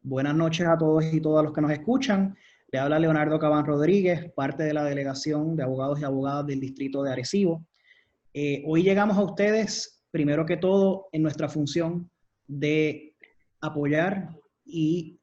Buenas noches a todos y todas los que nos escuchan. Le habla Leonardo Cabán Rodríguez, parte de la delegación de abogados y abogadas del distrito de Arecibo. Hoy llegamos a ustedes, primero que todo, en nuestra función de apoyar y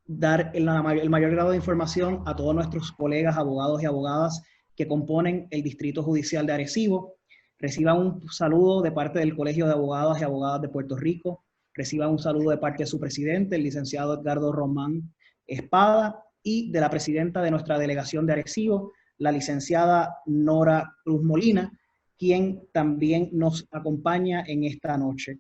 dar el mayor grado de información a todos nuestros colegas, abogados y abogadas que componen el Distrito Judicial de Arecibo. Reciban un saludo de parte del Colegio de Abogados y Abogadas de Puerto Rico. Reciban un saludo de parte de su presidente, el licenciado Edgardo Román Espada, y de la presidenta de nuestra delegación de Arecibo, la licenciada Nora Cruz Molina, quien también nos acompaña en esta noche.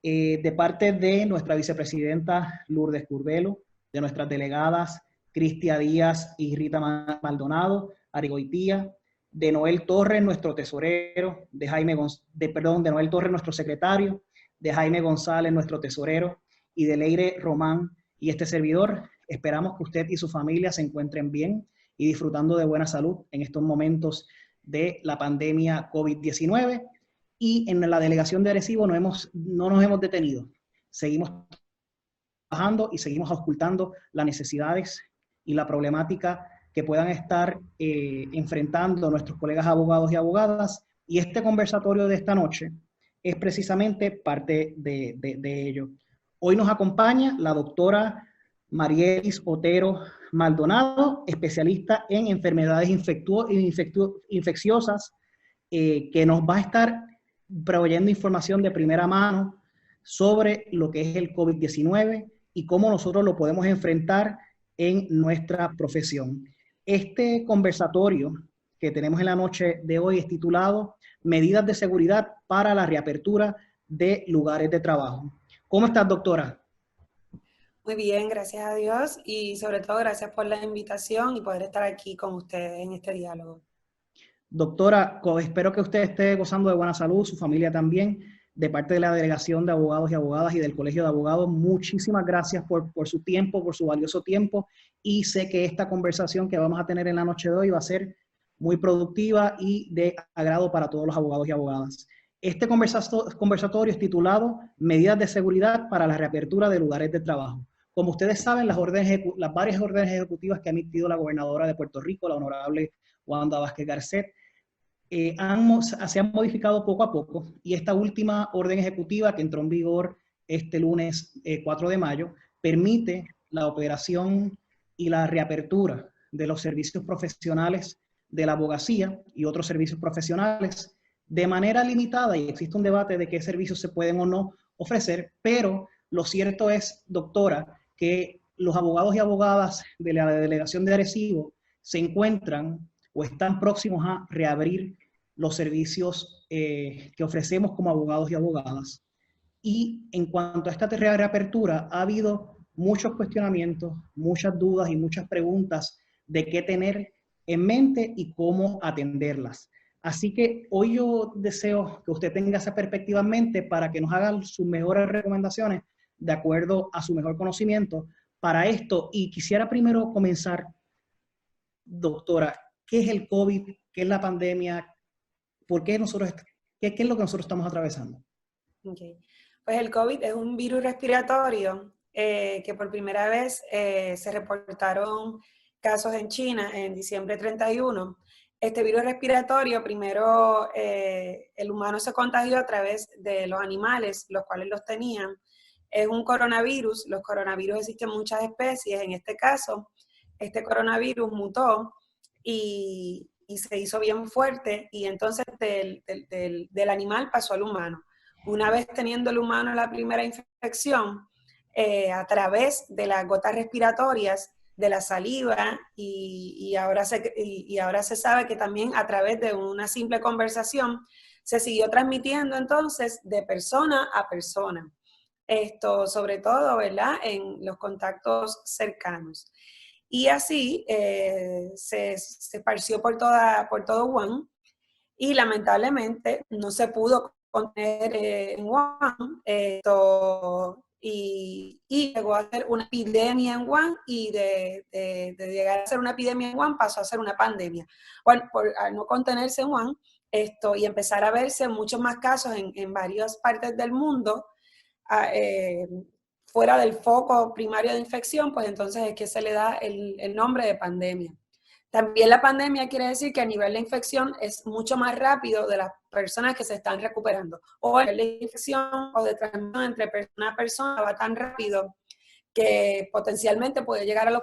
De parte de nuestra vicepresidenta Lourdes Curbelo, de nuestras delegadas Cristia Díaz y Rita Maldonado, Arigoitía, de Noel Torres, nuestro tesorero, de Noel Torres, nuestro secretario, de Jaime González, nuestro tesorero, y de Leire Román y este servidor. Esperamos que usted y su familia se encuentren bien y disfrutando de buena salud en estos momentos de la pandemia COVID-19. Y en la delegación de Arecibo no nos hemos detenido. Seguimos trabajando y seguimos auscultando las necesidades y la problemática que puedan estar enfrentando nuestros colegas abogados y abogadas. Y este conversatorio de esta noche es precisamente parte de ello. Hoy nos acompaña la doctora Marielis Otero Maldonado, especialista en enfermedades infecciosas, que nos va a estar proveyendo información de primera mano sobre lo que es el COVID-19 y cómo nosotros lo podemos enfrentar en nuestra profesión. Este conversatorio que tenemos en la noche de hoy es titulado Medidas de seguridad para la reapertura de lugares de trabajo. ¿Cómo estás, doctora? Muy bien, gracias a Dios y sobre todo gracias por la invitación y poder estar aquí con ustedes en este diálogo. Doctora, espero que usted esté gozando de buena salud, su familia también. De parte de la Delegación de Abogados y Abogadas y del Colegio de Abogados, muchísimas gracias por su tiempo, por su valioso tiempo, y sé que esta conversación que vamos a tener en la noche de hoy va a ser muy productiva y de agrado para todos los abogados y abogadas. Este conversatorio es titulado Medidas de seguridad para la reapertura de lugares de trabajo. Como ustedes saben, las varias órdenes ejecutivas que ha emitido la gobernadora de Puerto Rico, la honorable Wanda Vázquez Garcet, se han modificado poco a poco, y esta última orden ejecutiva que entró en vigor este lunes 4 de mayo permite la operación y la reapertura de los servicios profesionales de la abogacía y otros servicios profesionales de manera limitada, y existe un debate de qué servicios se pueden o no ofrecer, pero lo cierto es, doctora, que los abogados y abogadas de la delegación de Arecibo se encuentran o están próximos a reabrir los servicios que ofrecemos como abogados y abogadas. Y en cuanto a esta reapertura, ha habido muchos cuestionamientos, muchas dudas y muchas preguntas de qué tener en mente y cómo atenderlas. Así que hoy yo deseo que usted tenga esa perspectiva en mente para que nos haga sus mejores recomendaciones de acuerdo a su mejor conocimiento para esto. Y quisiera primero comenzar, doctora, ¿qué es el COVID? ¿Qué es la pandemia? ¿Por qué qué es lo que nosotros estamos atravesando? Okay. Pues el COVID es un virus respiratorio que por primera vez se reportaron casos en China en diciembre 31. Este virus respiratorio, primero el humano se contagió a través de los animales, los cuales los tenían. Es un coronavirus, los coronavirus existen muchas especies, en este caso, este coronavirus mutó y se hizo bien fuerte y entonces del animal pasó al humano. Una vez teniendo el humano la primera infección, a través de las gotas respiratorias, de la saliva, y ahora se sabe que también a través de una simple conversación se siguió transmitiendo entonces de persona a persona. Esto sobre todo, ¿verdad?, en los contactos cercanos. Y así se esparció por todo Wuhan y lamentablemente no se pudo contener en Wuhan y llegó a ser una epidemia en Wuhan y de llegar a ser una epidemia en Wuhan pasó a ser una pandemia. Bueno, al no contenerse en Wuhan y empezar a verse muchos más casos en varias partes del mundo, fuera del foco primario de infección, pues entonces es que se le da el nombre de pandemia. También la pandemia quiere decir que a nivel de infección es mucho más rápido de las personas que se están recuperando. O a nivel de infección o de transmisión entre persona a persona va tan rápido que potencialmente puede llegar a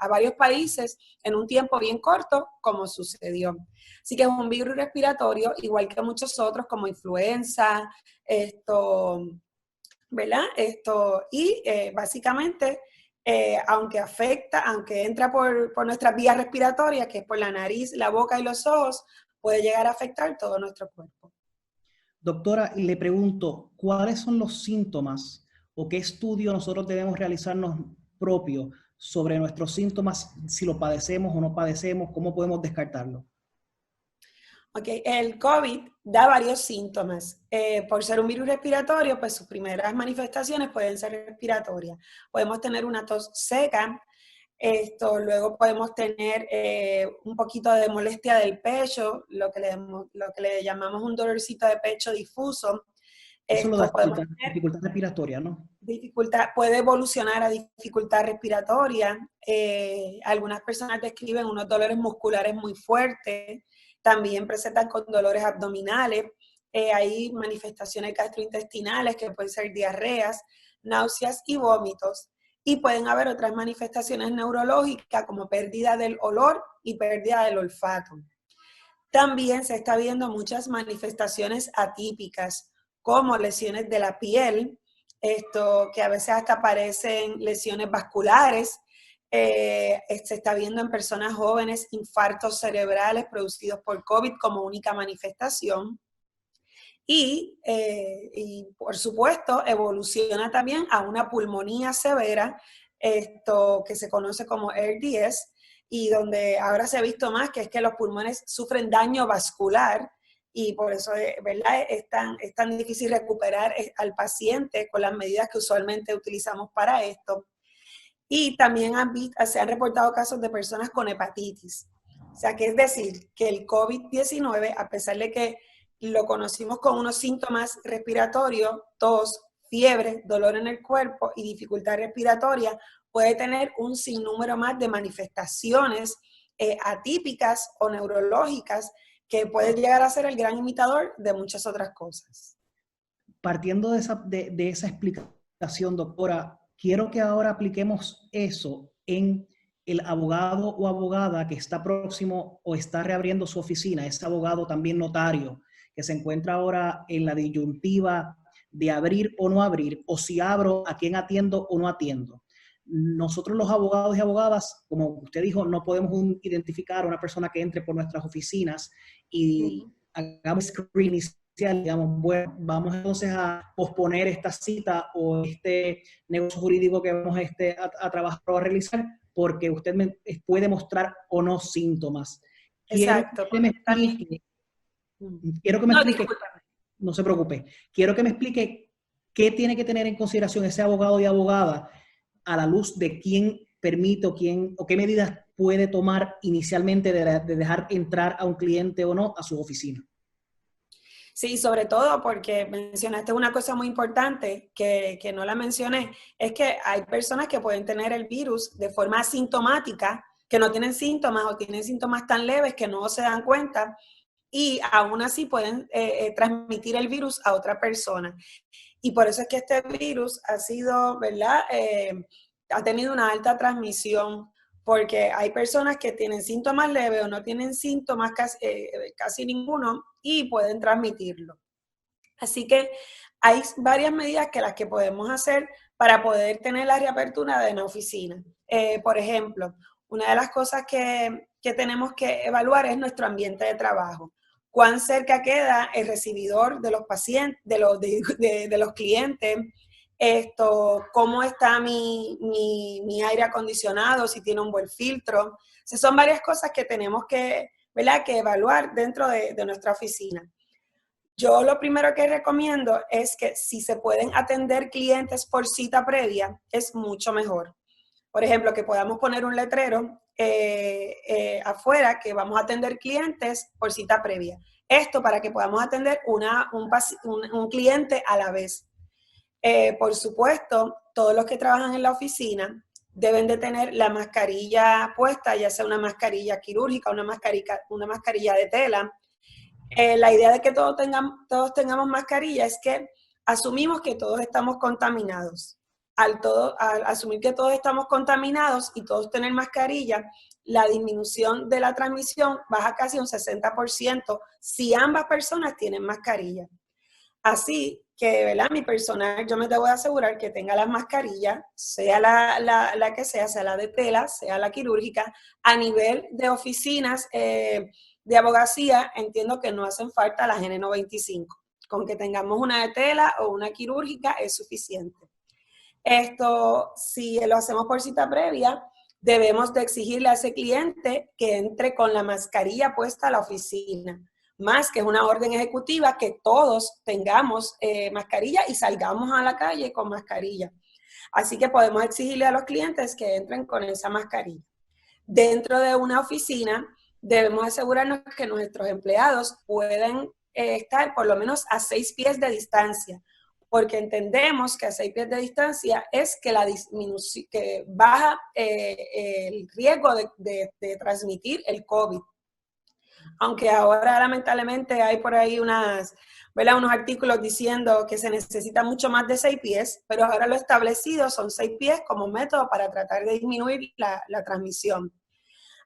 varios países en un tiempo bien corto, como sucedió. Así que es un virus respiratorio, igual que muchos otros, como influenza, ¿verdad? Básicamente, aunque entra por nuestras vías respiratorias, que es por la nariz, la boca y los ojos, puede llegar a afectar todo nuestro cuerpo. Doctora, le pregunto, ¿cuáles son los síntomas o qué estudio nosotros debemos realizarnos propios sobre nuestros síntomas, si lo padecemos o no padecemos, cómo podemos descartarlo? Ok, el COVID da varios síntomas. Por ser un virus respiratorio, pues sus primeras manifestaciones pueden ser respiratorias. Podemos tener una tos seca, luego podemos tener un poquito de molestia del pecho, lo que le llamamos un dolorcito de pecho difuso. Eso es lo de Podemos tener dificultad respiratoria, ¿no? puede evolucionar a dificultad respiratoria. Algunas personas describen unos dolores musculares muy fuertes, también presentan con dolores abdominales. Hay manifestaciones gastrointestinales que pueden ser diarreas, náuseas y vómitos. Y pueden haber otras manifestaciones neurológicas como pérdida del olor y pérdida del olfato. También se está viendo muchas manifestaciones atípicas, como lesiones de la piel, que a veces hasta parecen lesiones vasculares. Se está viendo en personas jóvenes infartos cerebrales producidos por COVID como única manifestación. Y por supuesto, evoluciona también a una pulmonía severa, que se conoce como ARDS, y donde ahora se ha visto más que es que los pulmones sufren daño vascular y por eso, ¿verdad? Es tan difícil recuperar al paciente con las medidas que usualmente utilizamos para esto. Y también se han reportado casos de personas con hepatitis. O sea, que es decir, que el COVID-19, a pesar de que lo conocimos con unos síntomas respiratorios, tos, fiebre, dolor en el cuerpo y dificultad respiratoria, puede tener un sinnúmero más de manifestaciones atípicas o neurológicas que pueden llegar a ser el gran imitador de muchas otras cosas. Partiendo de esa explicación, doctora, quiero que ahora apliquemos eso en el abogado o abogada que está próximo o está reabriendo su oficina, ese abogado también notario, que se encuentra ahora en la disyuntiva de abrir o no abrir, o si abro, a quién atiendo o no atiendo. Nosotros los abogados y abogadas, como usted dijo, no podemos identificar a una persona que entre por nuestras oficinas y hagamos screening, digamos, bueno, vamos entonces a posponer esta cita o este negocio jurídico que vamos a trabajar o a realizar porque usted puede mostrar o no síntomas. Exacto. Quiero que me explique, no se preocupe, quiero que me explique qué tiene que tener en consideración ese abogado y abogada a la luz de quién permite o qué medidas puede tomar inicialmente de dejar entrar a un cliente o no a su oficina. Sí, sobre todo porque mencionaste una cosa muy importante que no la mencioné, es que hay personas que pueden tener el virus de forma asintomática, que no tienen síntomas o tienen síntomas tan leves que no se dan cuenta y aún así pueden transmitir el virus a otra persona. Y por eso es que este virus ha sido, ¿verdad? Ha tenido una alta transmisión porque hay personas que tienen síntomas leves o no tienen síntomas casi ninguno y pueden transmitirlo. Así que hay varias medidas que las que podemos hacer para poder tener la reapertura de la oficina. Por ejemplo, una de las cosas que tenemos que evaluar es nuestro ambiente de trabajo. Cuán cerca queda el recibidor de los pacientes, de los clientes, cómo está mi aire acondicionado, si tiene un buen filtro. O sea, son varias cosas que tenemos que, ¿verdad?, que evaluar dentro de nuestra oficina. Yo lo primero que recomiendo es que si se pueden atender clientes por cita previa, es mucho mejor. Por ejemplo, que podamos poner un letrero afuera que vamos a atender clientes por cita previa. Esto para que podamos atender un cliente a la vez. Por supuesto, todos los que trabajan en la oficina deben de tener la mascarilla puesta, ya sea una mascarilla quirúrgica, una mascarilla de tela. La idea de que todos tengamos mascarilla es que asumimos que todos estamos contaminados. Al asumir que todos estamos contaminados y todos tener mascarilla, la disminución de la transmisión baja casi un 60% si ambas personas tienen mascarilla. Así que, ¿verdad? Mi personal, yo me debo de asegurar que tenga las mascarillas, sea la que sea la de tela, sea la quirúrgica. A nivel de oficinas de abogacía, entiendo que no hacen falta las N95. Con que tengamos una de tela o una quirúrgica es suficiente. Esto, si lo hacemos por cita previa, debemos de exigirle a ese cliente que entre con la mascarilla puesta a la oficina. Más que es una orden ejecutiva que todos tengamos mascarilla y salgamos a la calle con mascarilla. Así que podemos exigirle a los clientes que entren con esa mascarilla. Dentro de una oficina, debemos asegurarnos que nuestros empleados pueden estar por lo menos a 6 pies de distancia, porque entendemos que a 6 pies de distancia es que que baja el riesgo de transmitir el COVID. Aunque ahora lamentablemente hay por ahí unos artículos diciendo que se necesita mucho más de 6 pies, pero ahora lo establecido son 6 pies como método para tratar de disminuir la transmisión.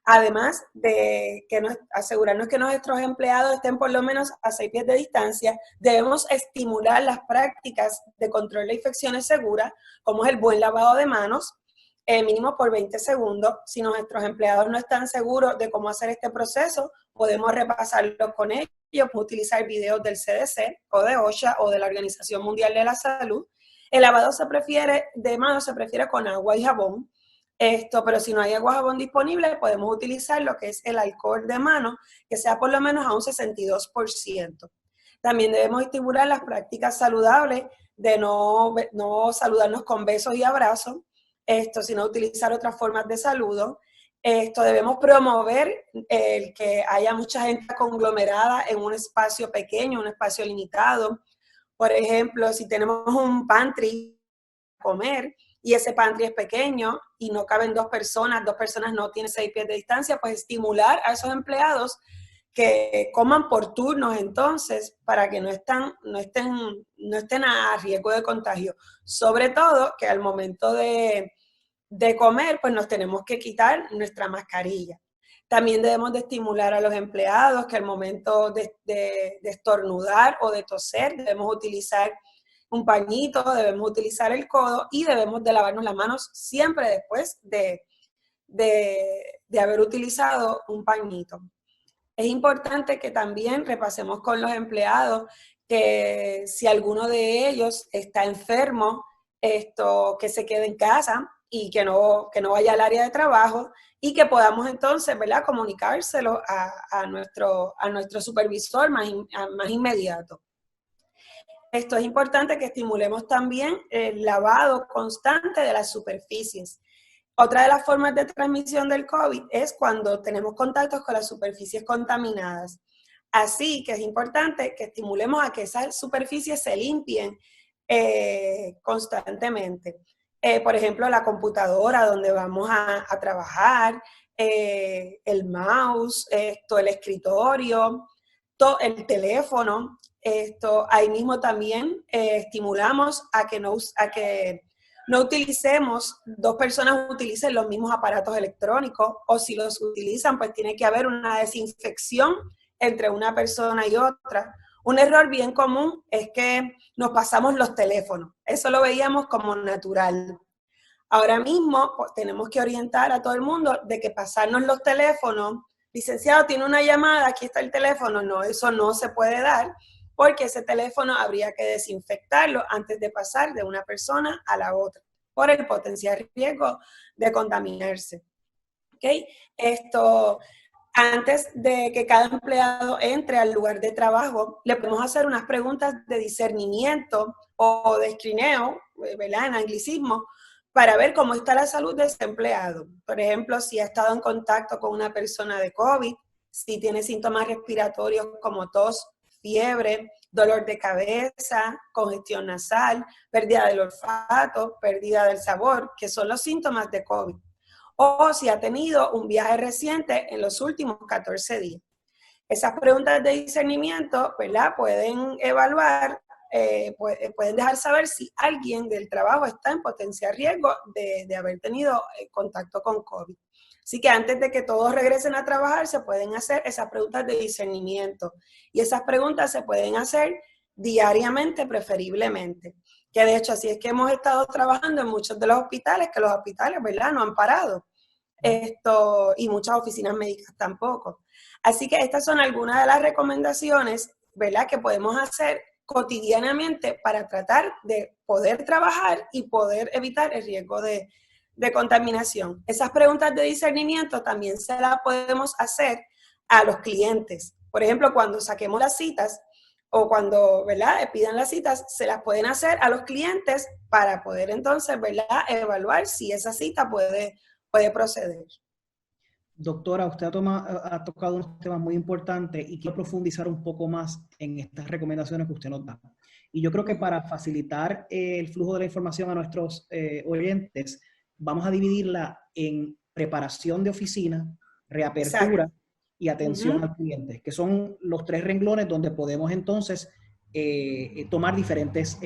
Además de asegurarnos que nuestros empleados estén por lo menos a 6 pies de distancia, debemos estimular las prácticas de control de infecciones seguras, como es el buen lavado de manos, mínimo por 20 segundos. Si nuestros empleados no están seguros de cómo hacer este proceso, podemos repasarlo con ellos, utilizar videos del CDC o de OSHA o de la Organización Mundial de la Salud. El lavado de manos se prefiere con agua y jabón. Pero si no hay agua jabón disponible, podemos utilizar lo que es el alcohol de mano, que sea por lo menos a un 62%. También debemos estimular las prácticas saludables de no saludarnos con besos y abrazos, sino utilizar otras formas de saludo. Debemos promover el que haya mucha gente conglomerada en un espacio pequeño, un espacio limitado. Por ejemplo, si tenemos un pantry para comer, y ese pantry es pequeño y no caben dos personas no tienen 6 pies de distancia, pues estimular a esos empleados que coman por turnos entonces para que no estén a riesgo de contagio. Sobre todo que al momento de comer, pues nos tenemos que quitar nuestra mascarilla. También debemos de estimular a los empleados que al momento de estornudar o de toser debemos utilizar un pañito, debemos utilizar el codo y debemos de lavarnos las manos siempre después de haber utilizado un pañito. Es importante que también repasemos con los empleados que si alguno de ellos está enfermo, que se quede en casa y que no vaya al área de trabajo y que podamos entonces, ¿verdad?, comunicárselo a nuestro supervisor más inmediato. Esto es importante que estimulemos también el lavado constante de las superficies. Otra de las formas de transmisión del COVID es cuando tenemos contactos con las superficies contaminadas. Así que es importante que estimulemos a que esas superficies se limpien constantemente. Por ejemplo, la computadora donde vamos a trabajar, el mouse, el escritorio, el teléfono. Ahí mismo también estimulamos a que no utilicemos, 2 personas utilicen los mismos aparatos electrónicos, o si los utilizan, pues tiene que haber una desinfección entre una persona y otra. Un error bien común es que nos pasamos los teléfonos. Eso lo veíamos como natural. Ahora mismo pues, tenemos que orientar a todo el mundo de que pasarnos los teléfonos, licenciado, tiene una llamada, aquí está el teléfono, no, eso no se puede dar, porque ese teléfono habría que desinfectarlo antes de pasar de una persona a la otra, por el potencial riesgo de contaminarse. ¿Okay? Antes de que cada empleado entre al lugar de trabajo, le podemos hacer unas preguntas de discernimiento o de screeneo, ¿verdad?, en anglicismo, para ver cómo está la salud de ese empleado. Por ejemplo, si ha estado en contacto con una persona de COVID, si tiene síntomas respiratorios como tos, fiebre, dolor de cabeza, congestión nasal, pérdida del olfato, pérdida del sabor, que son los síntomas de COVID. O si ha tenido un viaje reciente en los últimos 14 días. Esas preguntas de discernimiento, ¿verdad? Pueden evaluar, pueden dejar saber si alguien del trabajo está en potencial riesgo de haber tenido contacto con COVID. Así que antes de que todos regresen a trabajar, se pueden hacer esas preguntas de discernimiento. Y esas preguntas se pueden hacer diariamente, preferiblemente. Que de hecho, así es que hemos estado trabajando en muchos de los hospitales, que los hospitales, ¿verdad?, no han parado. Y muchas oficinas médicas tampoco. Así que estas son algunas de las recomendaciones, ¿verdad?, que podemos hacer cotidianamente para tratar de poder trabajar y poder evitar el riesgo de contaminación. Esas preguntas de discernimiento también se las podemos hacer a los clientes. Por ejemplo, cuando saquemos las citas o cuando, ¿verdad?, pidan las citas, se las pueden hacer a los clientes para poder entonces, ¿verdad?, evaluar si esa cita puede proceder. Doctora, usted ha tocado unos temas muy importantes y quiero profundizar un poco más en estas recomendaciones que usted nos da. Y yo creo que para facilitar el flujo de la información a nuestros oyentes, vamos a dividirla en preparación de oficina, reapertura Exacto. y atención al cliente, que son los 3 renglones donde podemos entonces tomar diferentes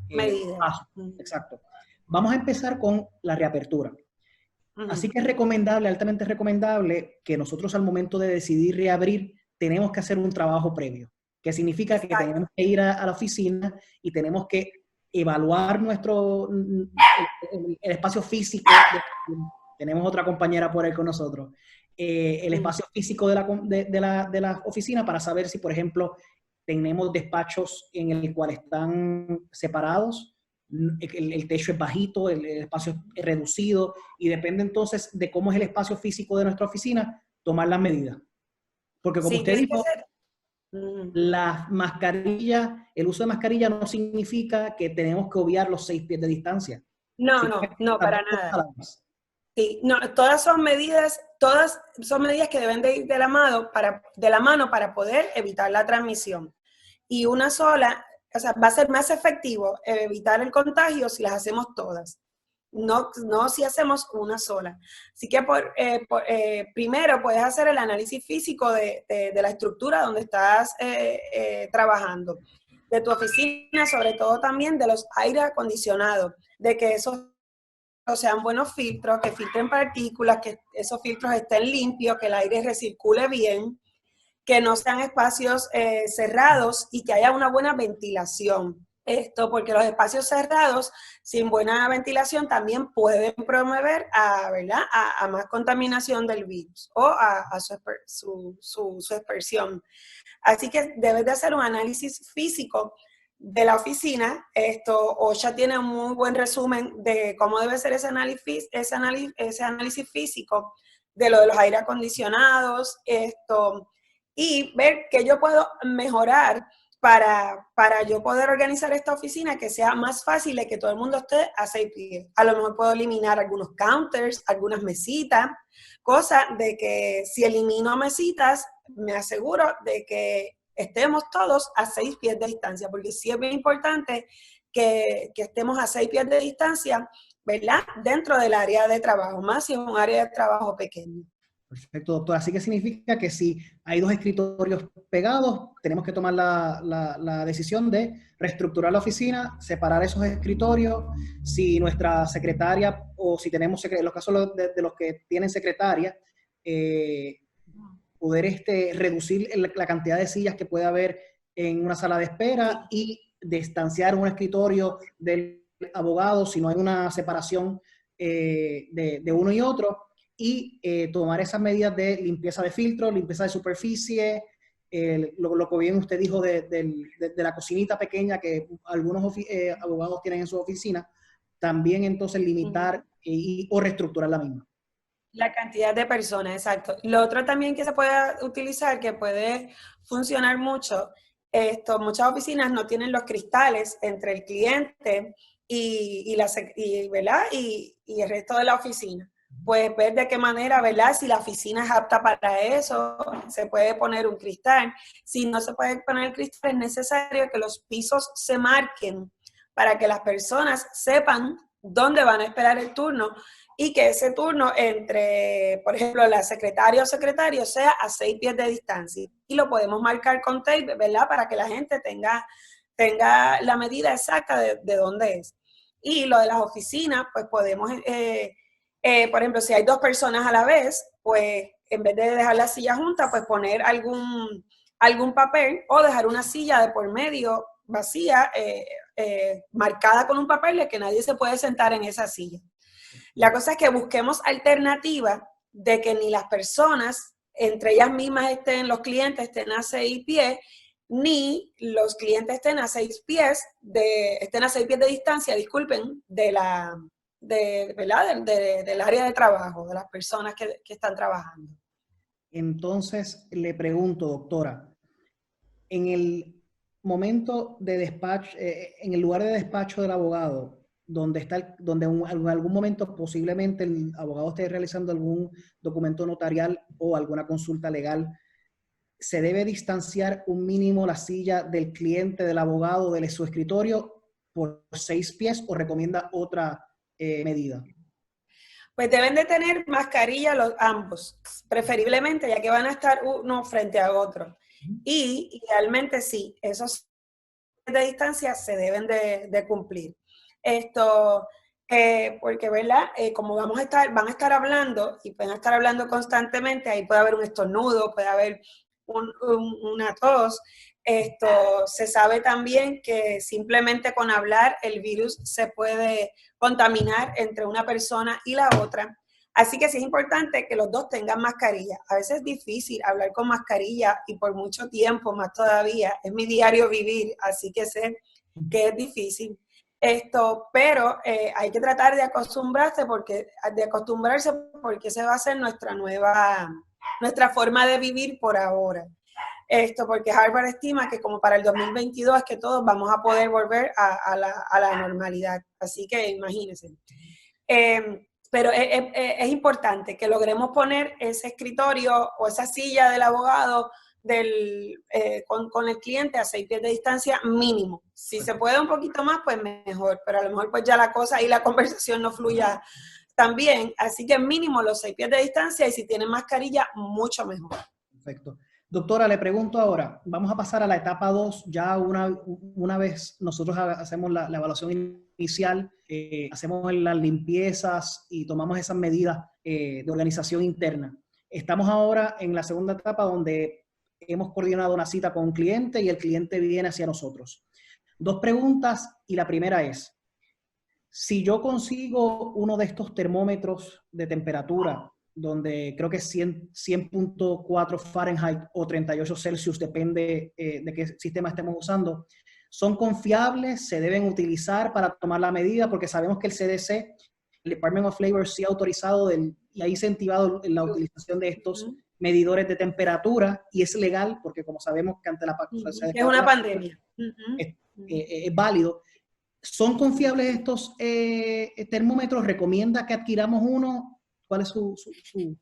Medidas. pasos. Exacto. Vamos a empezar con la reapertura. Así que es recomendable, altamente recomendable, que nosotros al momento de decidir reabrir, tenemos que hacer un trabajo previo, que significa que tenemos que ir a la oficina y tenemos que evaluar el espacio físico. Tenemos otra compañera por ahí con nosotros. El espacio físico de la oficina para saber si, por ejemplo, tenemos despachos en el cual están separados, el techo es bajito, el espacio es reducido, y depende entonces de cómo es el espacio físico de nuestra oficina, tomar las medidas. Porque como usted dijo, la mascarilla, el uso de mascarilla no significa que tenemos que obviar los 6 pies de distancia. No, para nada. Sí, no, todas son medidas que deben de ir de la mano para poder evitar la transmisión. Y una sola, o sea, va a ser más efectivo evitar el contagio si las hacemos todas, no si hacemos una sola. Así que primero puedes hacer el análisis físico de la estructura donde estás trabajando, de tu oficina, sobre todo también de los aire acondicionados, de que esos sean buenos filtros, que filtren partículas, que esos filtros estén limpios, que el aire recircule bien, que no sean espacios cerrados y que haya una buena ventilación. Porque los espacios cerrados, sin buena ventilación, también pueden promover a más contaminación del virus o a su dispersión. Así que debes de hacer un análisis físico de la oficina. OSHA tiene un muy buen resumen de cómo debe ser ese análisis físico de lo de los aire acondicionados, y ver qué yo puedo mejorar para yo poder organizar esta oficina que sea más fácil de que todo el mundo esté a 6 pies. A lo mejor puedo eliminar algunos counters, algunas mesitas, cosa de que si elimino mesitas, me aseguro de que estemos todos a 6 pies de distancia, porque sí es bien importante que estemos a 6 pies de distancia, ¿verdad?, dentro del área de trabajo, más si es un área de trabajo pequeño. Perfecto, doctora. Así que significa que si hay 2 escritorios pegados, tenemos que tomar la decisión de reestructurar la oficina, separar esos escritorios. Si nuestra secretaria, o si tenemos, en los casos de los que tienen secretaria, poder reducir la cantidad de sillas que puede haber en una sala de espera y distanciar un escritorio del abogado si no hay una separación de uno y otro. Y tomar esas medidas de limpieza de filtro, limpieza de superficie, lo que bien usted dijo de la cocinita pequeña que algunos abogados tienen en su oficina, también entonces limitar o reestructurar la misma. La cantidad de personas, exacto. Lo otro también que se puede utilizar, que puede funcionar mucho, muchas oficinas no tienen los cristales entre el cliente y el resto de la oficina. pues ver de qué manera, ¿verdad? Si la oficina es apta para eso, se puede poner un cristal. Si no se puede poner el cristal, es necesario que los pisos se marquen para que las personas sepan dónde van a esperar el turno y que ese turno entre, por ejemplo, la secretaria o secretario sea a 6 pies de distancia. Y lo podemos marcar con tape, ¿verdad? Para que la gente tenga la medida exacta de dónde es. Y lo de las oficinas, pues podemos, por ejemplo, si hay 2 personas a la vez, pues en vez de dejar la silla junta, pues poner algún papel o dejar una silla de por medio vacía, marcada con un papel de que nadie se puede sentar en esa silla. La cosa es que busquemos alternativas de que ni las personas, entre ellas mismas los clientes estén a 6 pies, ni los clientes estén a 6 pies de distancia, disculpen, ¿verdad? Del área de trabajo, de las personas que están trabajando. Entonces, le pregunto, doctora, en el momento de despacho, en el lugar de despacho del abogado, donde en algún momento posiblemente el abogado esté realizando algún documento notarial o alguna consulta legal, ¿se debe distanciar un mínimo la silla del cliente, del abogado, de su escritorio por 6 pies o recomienda otra medida? Pues deben de tener mascarilla ambos, preferiblemente, ya que van a estar uno frente a otro. Y idealmente sí, esos de distancia se deben de cumplir. Porque, ¿verdad? Como van a estar hablando y pueden estar hablando constantemente, ahí puede haber un estornudo, puede haber una tos. Se sabe también que simplemente con hablar el virus se puede contaminar entre una persona y la otra. Así que sí es importante que los dos tengan mascarilla. A veces es difícil hablar con mascarilla y por mucho tiempo, más todavía, es mi diario vivir, así que sé que es difícil. Pero hay que tratar de acostumbrarse porque esa va a ser nuestra forma de vivir por ahora. Porque Harvard estima que como para el 2022 es que todos vamos a poder volver a la normalidad. Así que imagínense. Pero es importante que logremos poner ese escritorio o esa silla del abogado con el cliente a 6 pies de distancia mínimo. Si se puede un poquito más, pues mejor, pero a lo mejor pues ya la cosa y la conversación no fluya tan bien. Así que mínimo los 6 pies de distancia y si tienen mascarilla, mucho mejor. Perfecto. Doctora, le pregunto ahora, vamos a pasar a la etapa 2, ya una vez nosotros hacemos la evaluación inicial, hacemos las limpiezas y tomamos esas medidas de organización interna. Estamos ahora en la segunda etapa donde hemos coordinado una cita con un cliente y el cliente viene hacia nosotros. 2 preguntas y la primera es, si yo consigo uno de estos termómetros de temperatura, donde creo que es 100.4 Fahrenheit o 38 Celsius, depende de qué sistema estemos usando, ¿son confiables? ¿Se deben utilizar para tomar la medida? Porque sabemos que el CDC, el Department of Labor, sí ha autorizado y ha incentivado la utilización de estos medidores de temperatura y es legal porque como sabemos que ante la es una pandemia. Es válido. ¿Son confiables estos termómetros? ¿Recomienda que adquiramos uno? ¿Cuál es su...? Sí,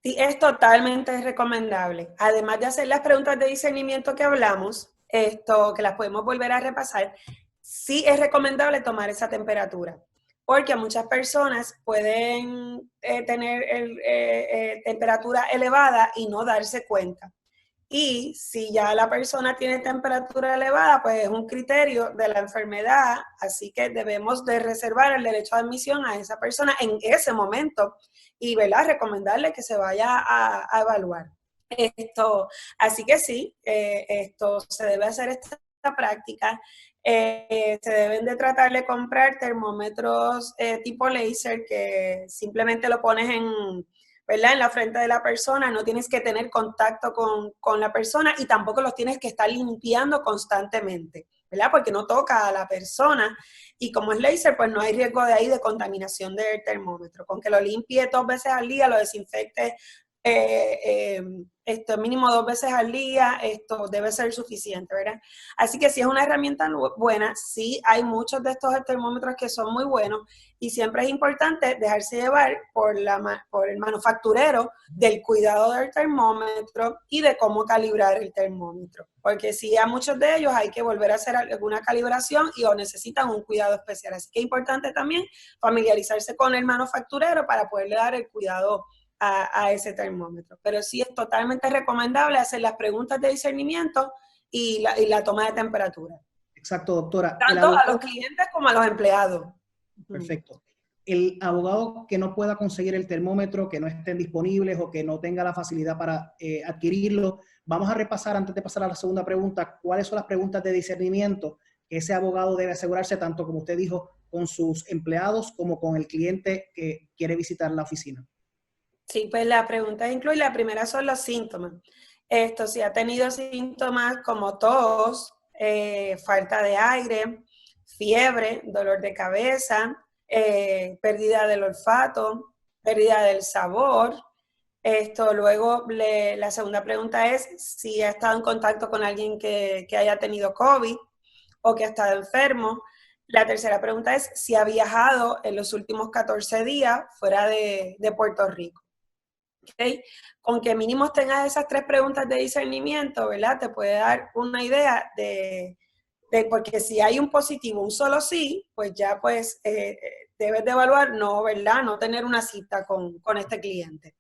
es totalmente recomendable. Además de hacer las preguntas de discernimiento que hablamos, que las podemos volver a repasar, sí es recomendable tomar esa temperatura, porque muchas personas pueden tener temperatura elevada y no darse cuenta. Y si ya la persona tiene temperatura elevada, pues es un criterio de la enfermedad, así que debemos de reservar el derecho de admisión a esa persona en ese momento y, ¿verdad?, recomendarle que se vaya a evaluar. Así que sí, se debe hacer esta práctica. Se deben de tratar de comprar termómetros tipo láser que simplemente lo pones ¿verdad?, en la frente de la persona, no tienes que tener contacto con la persona y tampoco los tienes que estar limpiando constantemente, ¿verdad? Porque no toca a la persona y como es láser, pues no hay riesgo de contaminación del termómetro. Con que lo limpie 2 veces al día, lo desinfecte esto mínimo 2 veces al día, esto debe ser suficiente, ¿verdad? Así que sí es una herramienta buena, sí hay muchos de estos termómetros que son muy buenos y siempre es importante dejarse llevar por el manufacturero del cuidado del termómetro y de cómo calibrar el termómetro, porque sí a muchos de ellos hay que volver a hacer alguna calibración y o necesitan un cuidado especial, así que es importante también familiarizarse con el manufacturero para poderle dar el cuidado a ese termómetro. Pero sí es totalmente recomendable hacer las preguntas de discernimiento y la toma de temperatura. Exacto, doctora. Tanto a los clientes como a los empleados. Perfecto. El abogado que no pueda conseguir el termómetro, que no estén disponibles o que no tenga la facilidad para adquirirlo, vamos a repasar antes de pasar a la segunda pregunta, cuáles son las preguntas de discernimiento que ese abogado debe asegurarse, tanto como usted dijo, con sus empleados como con el cliente que quiere visitar la oficina. Sí, pues la pregunta incluye, la primera son los síntomas. Si ha tenido síntomas como tos, falta de aire, fiebre, dolor de cabeza, pérdida del olfato, pérdida del sabor. Luego, la segunda pregunta es si ha estado en contacto con alguien que haya tenido COVID o que ha estado enfermo. La tercera pregunta es si ha viajado en los últimos 14 días fuera de Puerto Rico. ¿Okay? Con que mínimo tengas esas 3 preguntas de discernimiento, ¿verdad? Te puede dar una idea porque si hay un positivo, un solo sí, pues ya pues debes de evaluar, no, ¿verdad? No tener una cita con este cliente.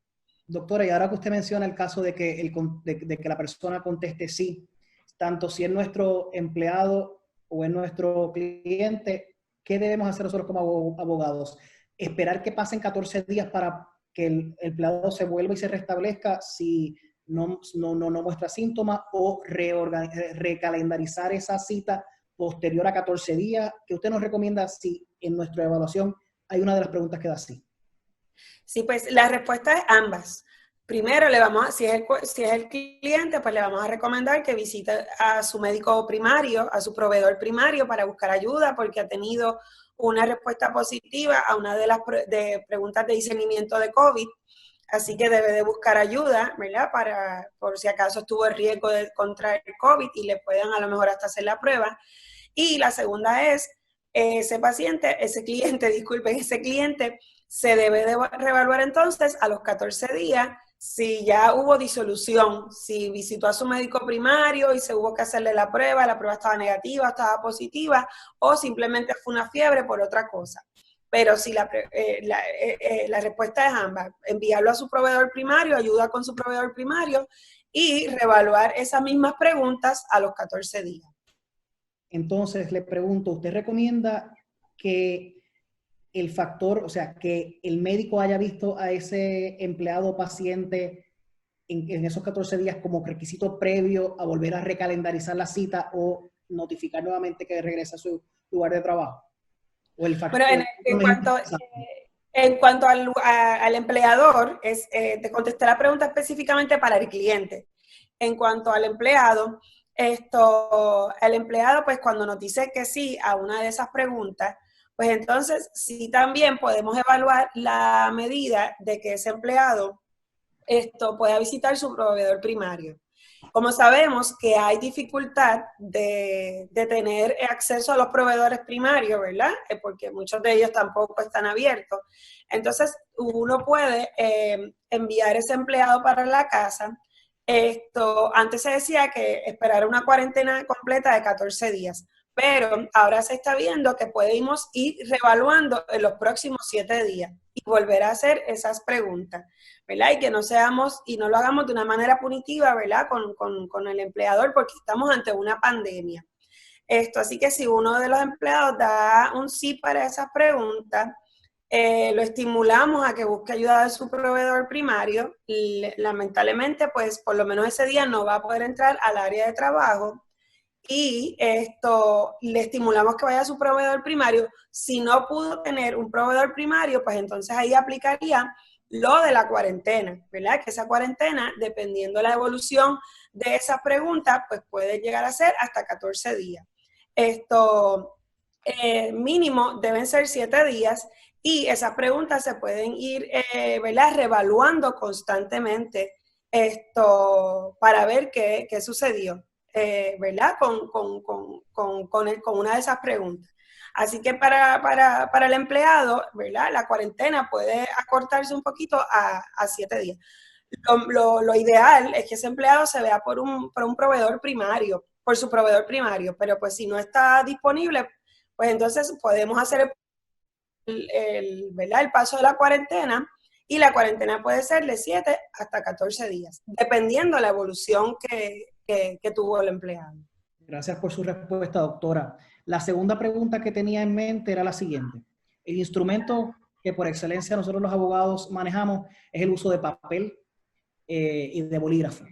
Doctora, y ahora que usted menciona el caso de que, de que la persona conteste sí, tanto si es nuestro empleado o es nuestro cliente, ¿qué debemos hacer nosotros como abogados? ¿Esperar que pasen 14 días para que el empleado se vuelva y se restablezca si no muestra síntomas o recalendarizar esa cita posterior a 14 días? ¿Qué usted nos recomienda si en nuestra evaluación hay una de las preguntas que da sí? Sí, pues la respuesta es ambas. Primero, si es el cliente, pues le vamos a recomendar que visite a su médico primario, a su proveedor primario para buscar ayuda porque ha tenido una respuesta positiva a una de las preguntas de discernimiento de COVID. Así que debe de buscar ayuda, ¿verdad? Por si acaso estuvo en riesgo de contraer COVID y le puedan a lo mejor hasta hacer la prueba. Y la segunda es, ese cliente se debe de reevaluar entonces a los 14 días si ya hubo disolución, si visitó a su médico primario y se hubo que hacerle la prueba estaba negativa, estaba positiva, o simplemente fue una fiebre por otra cosa. Pero si la respuesta es ambas, enviarlo a su proveedor primario, ayuda con su proveedor primario y reevaluar esas mismas preguntas a los 14 días. Entonces le pregunto, ¿usted recomienda que el factor, o sea, que el médico haya visto a ese empleado o paciente en esos 14 días como requisito previo a volver a recalendarizar la cita o notificar nuevamente que regresa a su lugar de trabajo? ¿O el factor? Bueno, en cuanto al empleador, te contesté la pregunta específicamente para el cliente. En cuanto al empleado, el empleado, pues cuando nos dice que sí a una de esas preguntas, pues entonces sí también podemos evaluar la medida de que ese empleado pueda visitar su proveedor primario. Como sabemos que hay dificultad de tener acceso a los proveedores primarios, ¿verdad? Porque muchos de ellos tampoco están abiertos. Entonces, uno puede enviar ese empleado para la casa. Antes se decía que esperar una cuarentena completa de 14 días, pero ahora se está viendo que podemos ir reevaluando en los próximos 7 días y volver a hacer esas preguntas, ¿verdad? Y que no lo hagamos de una manera punitiva, ¿verdad? Con el empleador, porque estamos ante una pandemia. Así que si uno de los empleados da un sí para esas preguntas, lo estimulamos a que busque ayuda de su proveedor primario. Y, lamentablemente, pues por lo menos ese día no va a poder entrar al área de trabajo y le estimulamos que vaya a su proveedor primario. Si no pudo tener un proveedor primario, pues entonces ahí aplicaría lo de la cuarentena, ¿verdad? Que esa cuarentena, dependiendo de la evolución de esas preguntas, pues puede llegar a ser hasta 14 días. Mínimo deben ser 7 días Y esas preguntas se pueden ir, ¿verdad?, reevaluando constantemente para ver qué sucedió, ¿verdad?, con una de esas preguntas. Así que para el empleado, ¿verdad?, la cuarentena puede acortarse un poquito a 7 días. Lo ideal es que ese empleado se vea por un proveedor primario, por su proveedor primario, pero pues si no está disponible, pues entonces podemos hacer ¿verdad?, el paso de la cuarentena, y la cuarentena puede ser de 7 hasta 14 días, dependiendo de la evolución que tuvo el empleado. Gracias por su respuesta, doctora. La segunda pregunta que tenía en mente era la siguiente. El instrumento que por excelencia nosotros los abogados manejamos es el uso de papel y de bolígrafo.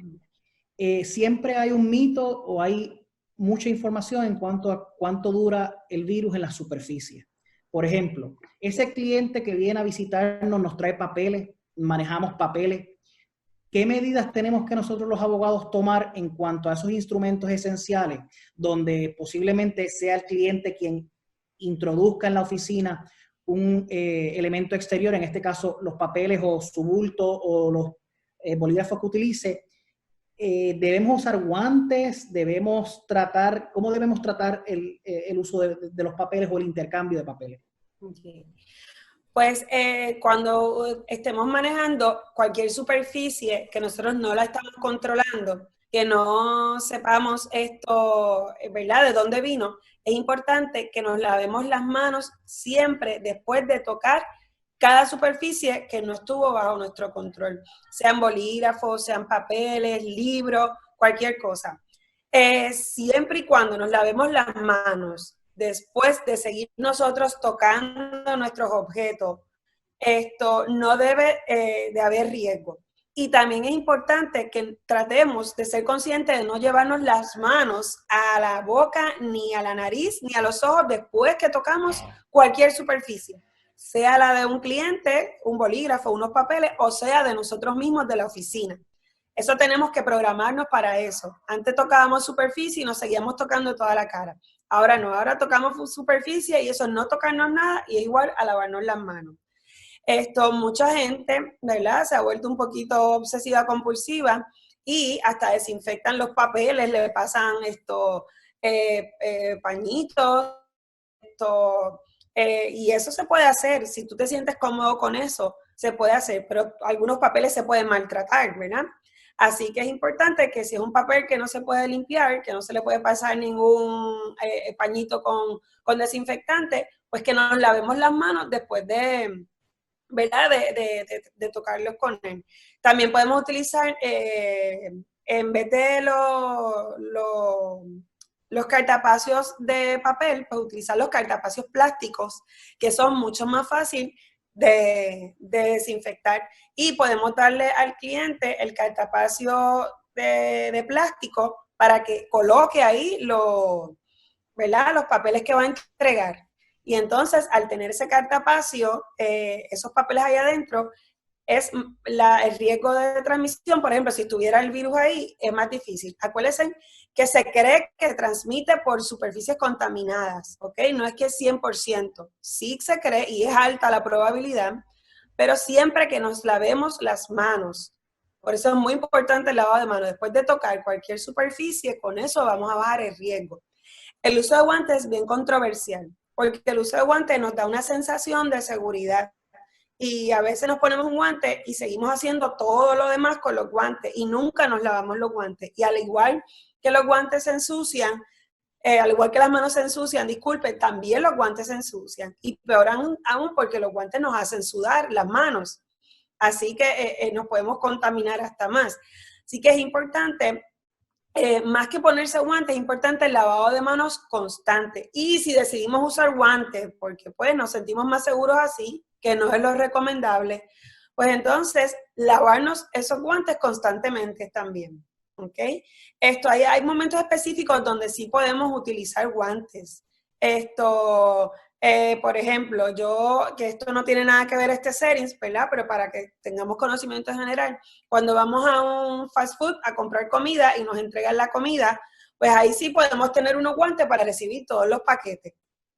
Siempre hay un mito o hay mucha información en cuanto a cuánto dura el virus en la superficie. Por ejemplo, ese cliente que viene a visitarnos nos trae papeles, manejamos papeles. ¿Qué medidas tenemos que nosotros los abogados tomar en cuanto a esos instrumentos esenciales, donde posiblemente sea el cliente quien introduzca en la oficina un elemento exterior, en este caso los papeles o su bulto o los bolígrafos que utilice? ¿Debemos usar guantes? ¿Cómo debemos tratar el uso de los papeles o el intercambio de papeles? Okay. Pues cuando estemos manejando cualquier superficie que nosotros no la estamos controlando, que no sepamos esto, ¿verdad?, de dónde vino, es importante que nos lavemos las manos siempre después de tocar cada superficie que no estuvo bajo nuestro control, sean bolígrafos, sean papeles, libros, cualquier cosa. Siempre y cuando nos lavemos las manos después de seguir nosotros tocando nuestros objetos, esto no debe de haber riesgo. Y también es importante que tratemos de ser conscientes de no llevarnos las manos a la boca, ni a la nariz, ni a los ojos después que tocamos cualquier superficie, sea la de un cliente, un bolígrafo, unos papeles, o sea de nosotros mismos de la oficina. Eso tenemos que programarnos para eso. Antes tocábamos superficie y nos seguíamos tocando toda la cara. Ahora no, ahora tocamos superficie y eso es no tocarnos nada y es igual a lavarnos las manos. Mucha gente, ¿verdad?, se ha vuelto un poquito obsesiva compulsiva y hasta desinfectan los papeles, le pasan pañitos, y eso se puede hacer. Si tú te sientes cómodo con eso, se puede hacer, pero algunos papeles se pueden maltratar, ¿verdad? Así que es importante que si es un papel que no se puede limpiar, que no se le puede pasar ningún pañito con desinfectante, pues que nos lavemos las manos después de, ¿verdad?, de tocarlos con él. También podemos utilizar, en vez de los cartapacios de papel, pues utilizar los cartapacios plásticos, que son mucho más fácil de desinfectar. Y podemos darle al cliente el cartapacio de plástico para que coloque ahí ¿verdad?, los papeles que va a entregar. Y entonces, al tener ese cartapacio, esos papeles ahí adentro, el riesgo de transmisión, por ejemplo, si tuviera el virus ahí, es más difícil. Acuérdense que se cree que transmite por superficies contaminadas, ¿ok? No es que es 100%, sí se cree y es alta la probabilidad, pero siempre que nos lavemos las manos. Por eso es muy importante el lavado de manos. Después de tocar cualquier superficie, con eso vamos a bajar el riesgo. El uso de guantes es bien controversial, porque el uso de guantes nos da una sensación de seguridad. Y a veces nos ponemos un guante y seguimos haciendo todo lo demás con los guantes y nunca nos lavamos los guantes. Y al igual que los guantes se ensucian, al igual que las manos se ensucian, disculpen, también los guantes se ensucian. Y peor aún porque los guantes nos hacen sudar las manos. Así que nos podemos contaminar hasta más. Así que es importante, más que ponerse guantes, es importante el lavado de manos constante. Y si decidimos usar guantes, porque pues nos sentimos más seguros así, que no es lo recomendable, pues entonces lavarnos esos guantes constantemente también, ¿ok? Hay momentos específicos donde sí podemos utilizar guantes. Por ejemplo, que esto no tiene nada que ver settings, ¿verdad? Pero para que tengamos conocimiento en general, cuando vamos a un fast food a comprar comida y nos entregan la comida, pues ahí sí podemos tener unos guantes para recibir todos los paquetes,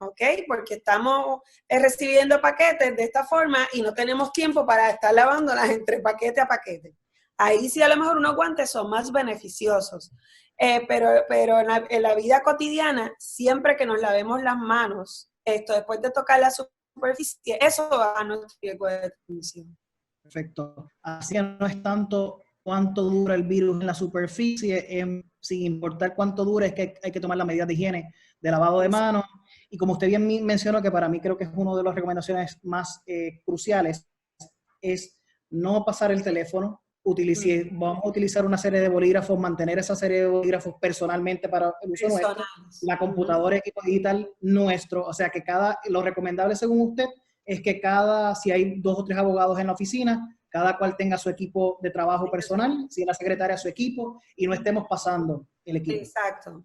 ¿ok? Porque estamos recibiendo paquetes de esta forma y no tenemos tiempo para estar lavándolas entre paquete a paquete. Ahí sí a lo mejor unos guantes son más beneficiosos. Pero en la vida cotidiana, siempre que nos lavemos las manos, después de tocar la superficie, eso va a nuestro riesgo de transmisión. Perfecto. Así que no es tanto cuánto dura el virus en la superficie, sin importar cuánto dura, es que hay que tomar las medidas de higiene, de lavado de manos. Y como usted bien mencionó, que para mí creo que es una de las recomendaciones más cruciales, es no pasar el teléfono. Vamos a utilizar una serie de bolígrafos, mantener esa serie de bolígrafos personalmente para el uso nuestro, la computadora, equipo digital nuestro, o sea que lo recomendable según usted es que si hay 2 o 3 abogados en la oficina, cada cual tenga su equipo de trabajo personal, si es la secretaria su equipo, y no estemos pasando el equipo.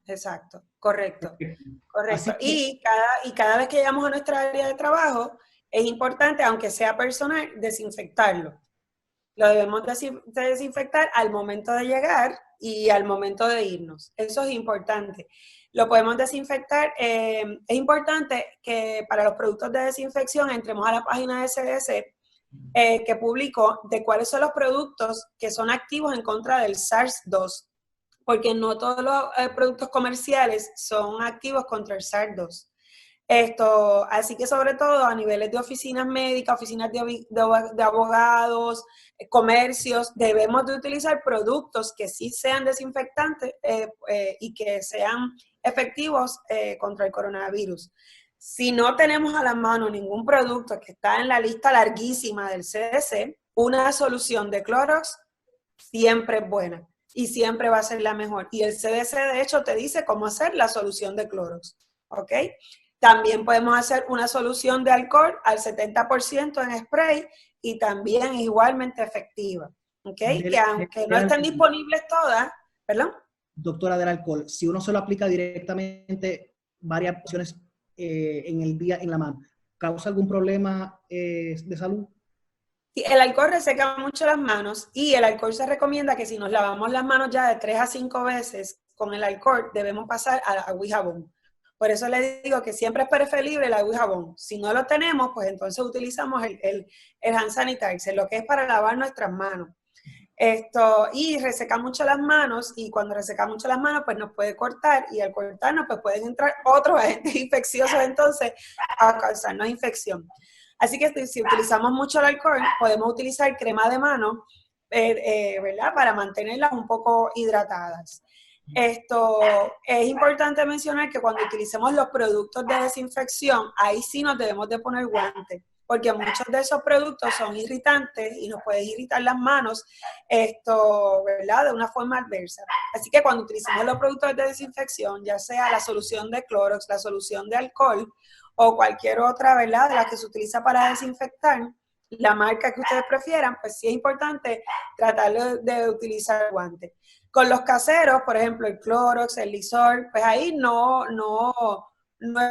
Exacto, correcto. Y cada vez que llegamos a nuestra área de trabajo, es importante, aunque sea personal, desinfectarlo. Lo debemos desinfectar al momento de llegar y al momento de irnos. Eso es importante. Lo podemos desinfectar. Es importante que para los productos de desinfección entremos a la página de CDC que publicó de cuáles son los productos que son activos en contra del SARS-2, porque no todos los productos comerciales son activos contra el SARS-2. Así que sobre todo a niveles de oficinas médicas, oficinas de abogados, comercios, debemos de utilizar productos que sí sean desinfectantes y que sean efectivos contra el coronavirus. Si no tenemos a la mano ningún producto que está en la lista larguísima del CDC, una solución de Clorox siempre es buena y siempre va a ser la mejor. Y el CDC, de hecho, te dice cómo hacer la solución de Clorox, ¿ok? También podemos hacer una solución de alcohol al 70% en spray y también es igualmente efectiva, ¿ok? Que aunque no estén disponibles todas, ¿perdón? Doctora, del alcohol, si uno se lo aplica directamente varias opciones en el día, en la mano, ¿causa algún problema de salud? Sí, el alcohol reseca mucho las manos y el alcohol se recomienda que si nos lavamos las manos ya de 3 a 5 veces con el alcohol, debemos pasar a agua y jabón. Por eso le digo que siempre es preferible el agua y jabón. Si no lo tenemos, pues entonces utilizamos el hand sanitizer, lo que es para lavar nuestras manos. Y reseca mucho las manos, y cuando reseca mucho las manos, pues nos puede cortar, y al cortarnos, pues pueden entrar otros agentes infecciosos entonces a causarnos infección. Así que si utilizamos mucho el alcohol, podemos utilizar crema de mano, ¿verdad? Para mantenerlas un poco hidratadas. Es importante mencionar que cuando utilicemos los productos de desinfección, ahí sí nos debemos de poner guantes, porque muchos de esos productos son irritantes y nos pueden irritar las manos, ¿verdad? De una forma adversa. Así que cuando utilicemos los productos de desinfección, ya sea la solución de Clorox, la solución de alcohol o cualquier otra, ¿verdad? De las que se utiliza para desinfectar, la marca que ustedes prefieran, pues sí es importante tratar de utilizar guantes. Con los caseros, por ejemplo, el Clorox, el Lysol, pues ahí no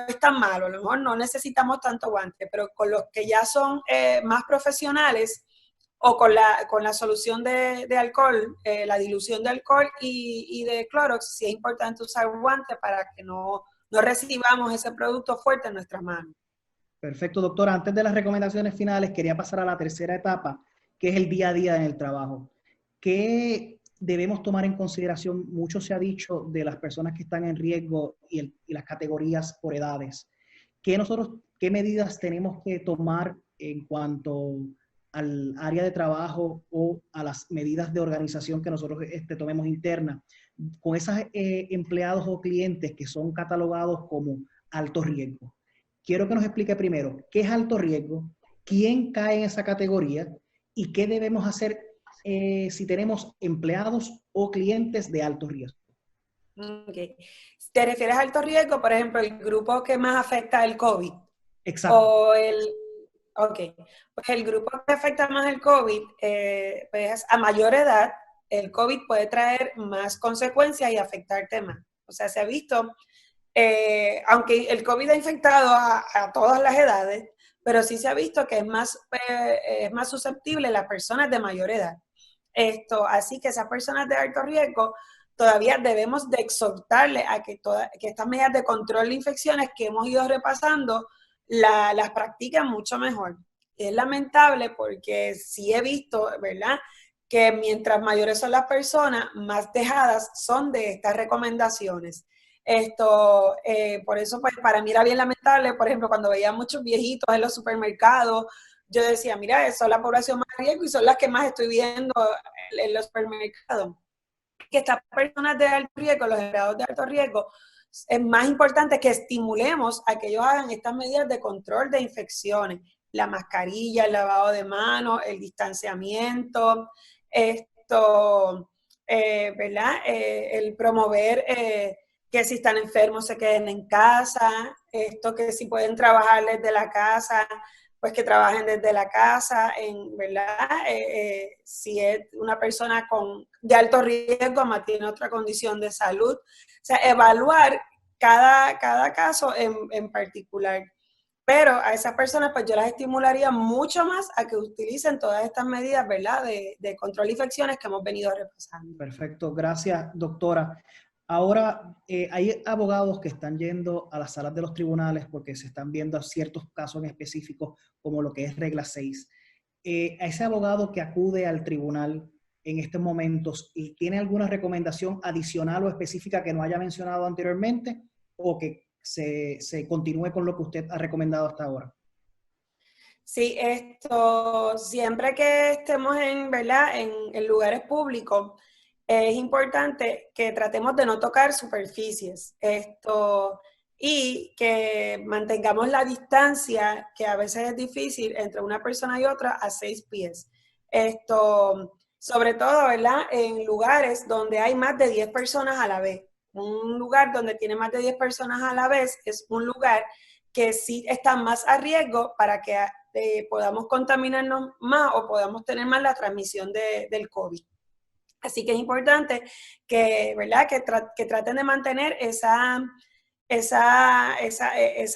es tan malo, a lo mejor no necesitamos tanto guante, pero con los que ya son más profesionales o con la solución de alcohol, la dilución de alcohol y de Clorox, sí es importante usar guantes para que no recibamos ese producto fuerte en nuestras manos. Perfecto, doctora. Antes de las recomendaciones finales, quería pasar a la tercera etapa, que es el día a día en el trabajo. ¿Qué debemos tomar en consideración? Mucho se ha dicho de las personas que están en riesgo y las categorías por edades. ¿Qué medidas tenemos que tomar en cuanto al área de trabajo o a las medidas de organización que nosotros tomemos internas con esos empleados o clientes que son catalogados como alto riesgo? Quiero que nos explique primero qué es alto riesgo, quién cae en esa categoría y qué debemos hacer si tenemos empleados o clientes de alto riesgo. Okay. ¿Te refieres a alto riesgo, por ejemplo, el grupo que más afecta el COVID? Exacto. Pues el grupo que afecta más el COVID, pues a mayor edad, el COVID puede traer más consecuencias y afectarte más. O sea, se ha visto, aunque el COVID ha infectado a todas las edades, pero sí se ha visto que es más susceptible las personas de mayor edad. Así que esas personas de alto riesgo, todavía debemos de exhortarle a que estas medidas de control de infecciones que hemos ido repasando las practiquen mucho mejor. Es lamentable porque sí he visto, ¿verdad?, que mientras mayores son las personas, más dejadas son de estas recomendaciones. Por eso, pues, para mí era bien lamentable, por ejemplo, cuando veía muchos viejitos en los supermercados, yo decía, mira, eso es la población más riesgo y son las que más estoy viendo en los supermercados. Que estas personas de alto riesgo, los empleados de alto riesgo, es más importante que estimulemos a que ellos hagan estas medidas de control de infecciones, la mascarilla, el lavado de manos, el distanciamiento, ¿verdad? El promover que si están enfermos se queden en casa, que si pueden trabajar desde la casa, pues que trabajen desde la casa, ¿verdad? Si es una persona de alto riesgo, más tiene otra condición de salud. O sea, evaluar cada caso en particular. Pero a esas personas, pues yo las estimularía mucho más a que utilicen todas estas medidas, ¿verdad?, de control de infecciones que hemos venido repasando. Perfecto, gracias, doctora. Ahora, hay abogados que están yendo a las salas de los tribunales porque se están viendo ciertos casos en específico, como lo que es regla 6. A ese abogado que acude al tribunal en estos momentos, ¿y tiene alguna recomendación adicional o específica que no haya mencionado anteriormente o que se continúe con lo que usted ha recomendado hasta ahora? Sí, siempre que estemos ¿verdad?, en lugares públicos, es importante que tratemos de no tocar superficies, y que mantengamos la distancia, que a veces es difícil, entre una persona y otra a 6 pies. Sobre todo, ¿verdad?, en lugares donde hay más de 10 personas a la vez. Un lugar donde tiene más de 10 personas a la vez es un lugar que sí está más a riesgo para que podamos contaminarnos más o podamos tener más la transmisión del COVID. Así que es importante que, ¿verdad?, que traten de mantener esa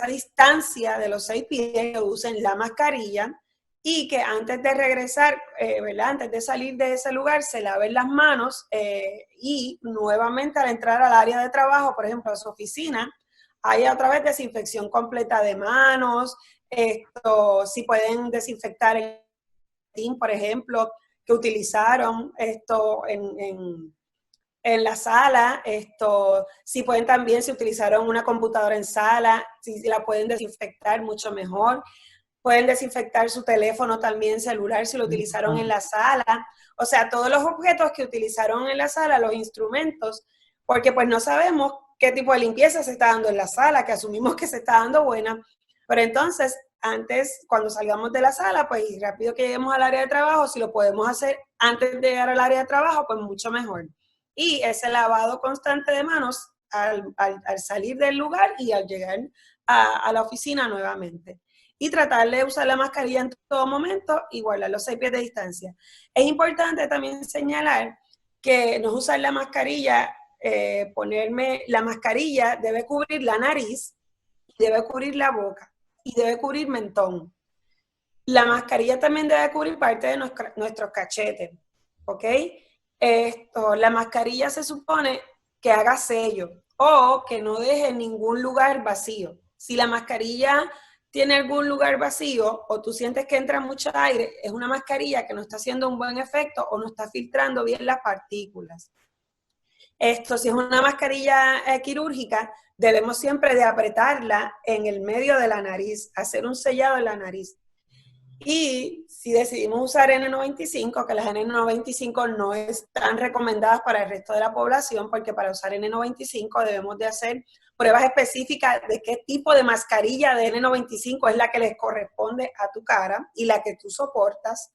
distancia de los 6 pies, que usen la mascarilla y que antes de regresar, ¿verdad?, antes de salir de ese lugar, se laven las manos y nuevamente al entrar al área de trabajo, por ejemplo, a su oficina, hay otra vez desinfección completa de manos, si pueden desinfectar el team, por ejemplo, que utilizaron en la sala, si pueden también, si utilizaron una computadora en sala, si la pueden desinfectar mucho mejor. Pueden desinfectar su teléfono también celular si lo utilizaron en la sala. O sea, todos los objetos que utilizaron en la sala, los instrumentos, porque pues no sabemos qué tipo de limpieza se está dando en la sala, que asumimos que se está dando buena. Pero entonces, antes, cuando salgamos de la sala, pues y rápido que lleguemos al área de trabajo, si lo podemos hacer antes de llegar al área de trabajo, pues mucho mejor. Y ese lavado constante de manos al salir del lugar y al llegar a la oficina nuevamente. Y tratar de usar la mascarilla en todo momento y guardar los 6 pies de distancia. Es importante también señalar que no usar la mascarilla, la mascarilla debe cubrir la nariz, debe cubrir la boca y debe cubrir mentón. La mascarilla también debe cubrir parte de nuestros cachetes, ¿ok? La mascarilla se supone que haga sello o que no deje ningún lugar vacío. Si la mascarilla tiene algún lugar vacío o tú sientes que entra mucho aire, es una mascarilla que no está haciendo un buen efecto o no está filtrando bien las partículas. Si es una mascarilla quirúrgica, debemos siempre de apretarla en el medio de la nariz, hacer un sellado en la nariz. Y si decidimos usar N95, que las N95 no están recomendadas para el resto de la población, porque para usar N95 debemos de hacer pruebas específicas de qué tipo de mascarilla de N95 es la que les corresponde a tu cara y la que tú soportas.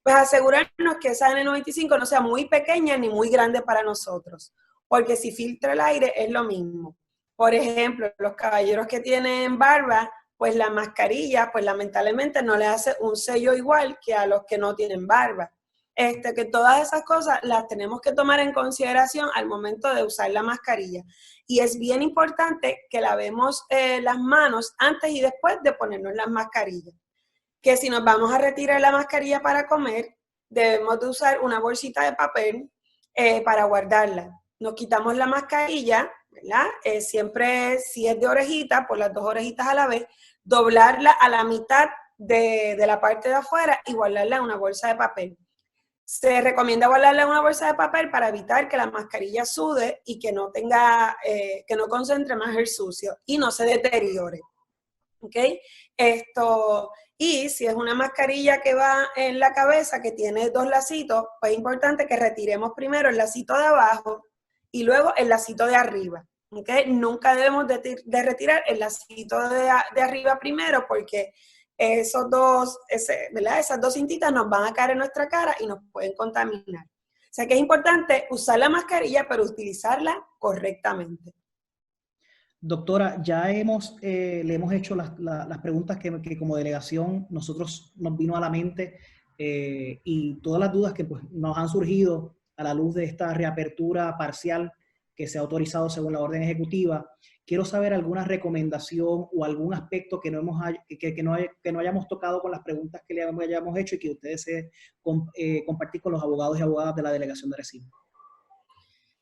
Pues asegurarnos que esa N95 no sea muy pequeña ni muy grande para nosotros, porque si filtra el aire es lo mismo. Por ejemplo, los caballeros que tienen barba, pues la mascarilla, pues lamentablemente no le hace un sello igual que a los que no tienen barba. Que todas esas cosas las tenemos que tomar en consideración al momento de usar la mascarilla. Y es bien importante que lavemos las manos antes y después de ponernos las mascarillas. Que si nos vamos a retirar la mascarilla para comer, debemos de usar una bolsita de papel para guardarla. Nos quitamos la mascarilla, ¿verdad? Siempre, si es de orejita, por las 2 orejitas a la vez, doblarla a la mitad de la parte de afuera y guardarla en una bolsa de papel. Se recomienda guardarla en una bolsa de papel para evitar que la mascarilla sude y que no tenga, que no concentre más el sucio y no se deteriore. ¿Ok? Y si es una mascarilla que va en la cabeza, que tiene 2 lacitos, pues es importante que retiremos primero el lacito de abajo y luego el lacito de arriba. ¿Okay? Nunca debemos de retirar el lacito de arriba primero porque esas 2 cintitas nos van a caer en nuestra cara y nos pueden contaminar. O sea que es importante usar la mascarilla, pero utilizarla correctamente. Doctora, ya le hemos hecho las preguntas que como delegación nosotros nos vino a la mente y todas las dudas que pues, nos han surgido a la luz de esta reapertura parcial que se ha autorizado según la orden ejecutiva. Quiero saber alguna recomendación o algún aspecto que no hayamos tocado con las preguntas que le hayamos hecho y que ustedes compartir con los abogados y abogadas de la delegación de Arecibo.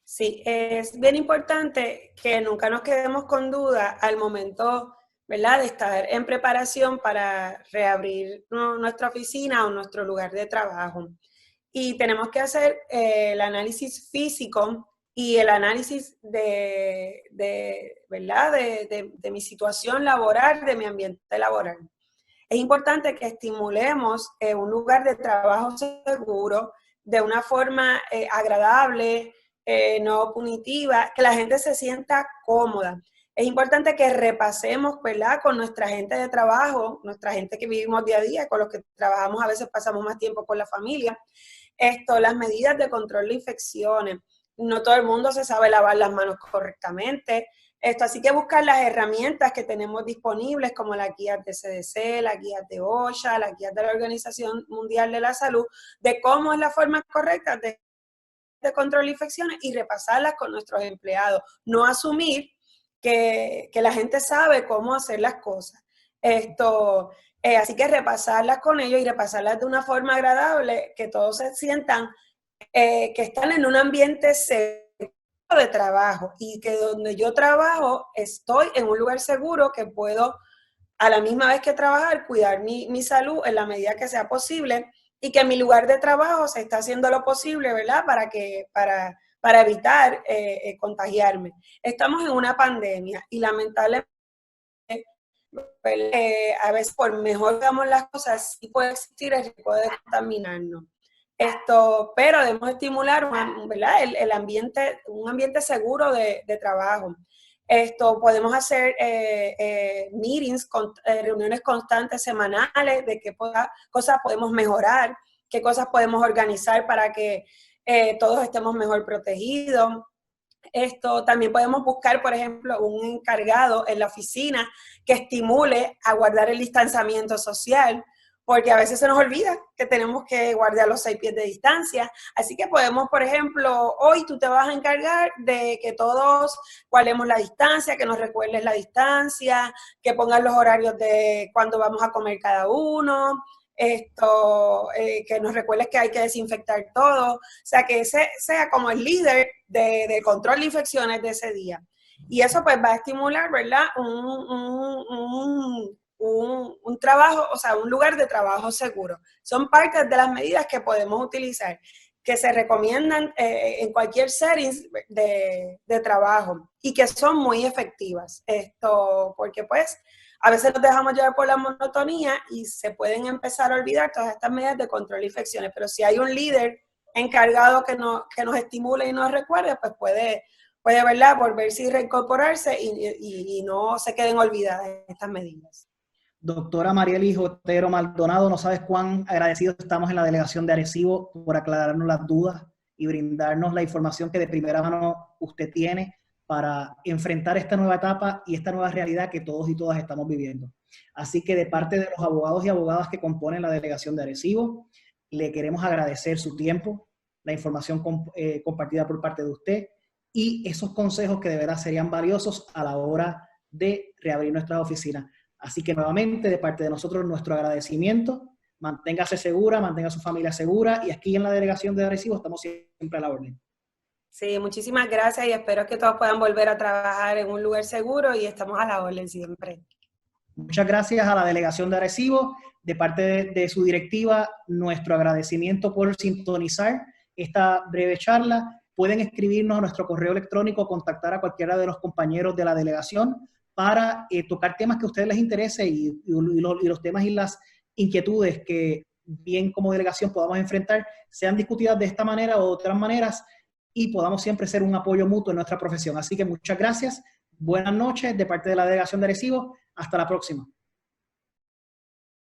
Sí, es bien importante que nunca nos quedemos con duda al momento, ¿verdad?, de estar en preparación para reabrir nuestra oficina o nuestro lugar de trabajo. Y tenemos que hacer el análisis físico y el análisis ¿verdad?, de mi situación laboral, de mi ambiente laboral. Es importante que estimulemos un lugar de trabajo seguro, de una forma agradable, no punitiva, que la gente se sienta cómoda. Es importante que repasemos, ¿verdad?, con nuestra gente de trabajo, nuestra gente que vivimos día a día, con los que trabajamos, a veces pasamos más tiempo con la familia, las medidas de control de infecciones. No todo el mundo se sabe lavar las manos correctamente. Así que buscar las herramientas que tenemos disponibles, como las guías de CDC, las guías de OSHA, las guías de la Organización Mundial de la Salud, de cómo es la forma correcta de control de infecciones y repasarlas con nuestros empleados. No asumir que la gente sabe cómo hacer las cosas. Así que repasarlas con ellos y repasarlas de una forma agradable, que todos se sientan que están en un ambiente seguro de trabajo y que donde yo trabajo estoy en un lugar seguro que puedo a la misma vez que trabajar, cuidar mi salud en la medida que sea posible y que en mi lugar de trabajo se está haciendo lo posible, ¿verdad?, para evitar contagiarme. Estamos en una pandemia y lamentablemente a veces por mejor que hagamos las cosas sí puede existir el riesgo de contaminarnos. Pero debemos estimular ¿verdad?, el ambiente, un ambiente seguro de trabajo. Podemos hacer meetings, reuniones constantes semanales de qué cosas podemos mejorar, qué cosas podemos organizar para que todos estemos mejor protegidos. También podemos buscar, por ejemplo, un encargado en la oficina que estimule a guardar el distanciamiento social, porque a veces se nos olvida que tenemos que guardar los 6 pies de distancia. Así que podemos, por ejemplo, hoy tú te vas a encargar de que todos guardemos la distancia, que nos recuerdes la distancia, que pongas los horarios de cuándo vamos a comer cada uno, que nos recuerdes que hay que desinfectar todo. O sea, que ese sea como el líder de control de infecciones de ese día. Y eso pues va a estimular, ¿verdad?, un trabajo, o sea, un lugar de trabajo seguro. Son partes de las medidas que podemos utilizar, que se recomiendan en cualquier setting de trabajo y que son muy efectivas. Porque pues a veces nos dejamos llevar por la monotonía y se pueden empezar a olvidar todas estas medidas de control de infecciones, pero si hay un líder encargado que nos estimule y nos recuerde, pues puede ¿verdad?, volverse y reincorporarse y no se queden olvidadas estas medidas. Doctora Mariely Otero Maldonado, no sabes cuán agradecidos estamos en la delegación de Arecibo por aclararnos las dudas y brindarnos la información que de primera mano usted tiene para enfrentar esta nueva etapa y esta nueva realidad que todos y todas estamos viviendo. Así que de parte de los abogados y abogadas que componen la delegación de Arecibo, le queremos agradecer su tiempo, la información compartida por parte de usted y esos consejos que de verdad serían valiosos a la hora de reabrir nuestras oficinas. Así que nuevamente, de parte de nosotros, nuestro agradecimiento. Manténgase segura, mantenga a su familia segura y aquí en la delegación de Arecibo estamos siempre a la orden. Sí, muchísimas gracias y espero que todos puedan volver a trabajar en un lugar seguro y estamos a la orden siempre. Muchas gracias a la delegación de Arecibo. De parte de su directiva, nuestro agradecimiento por sintonizar esta breve charla. Pueden escribirnos a nuestro correo electrónico, contactar a cualquiera de los compañeros de la delegación para tocar temas que a ustedes les interese y los temas y las inquietudes que bien como delegación podamos enfrentar sean discutidas de esta manera o de otras maneras y podamos siempre ser un apoyo mutuo en nuestra profesión. Así que muchas gracias. Buenas noches de parte de la delegación de Arecibo. Hasta la próxima.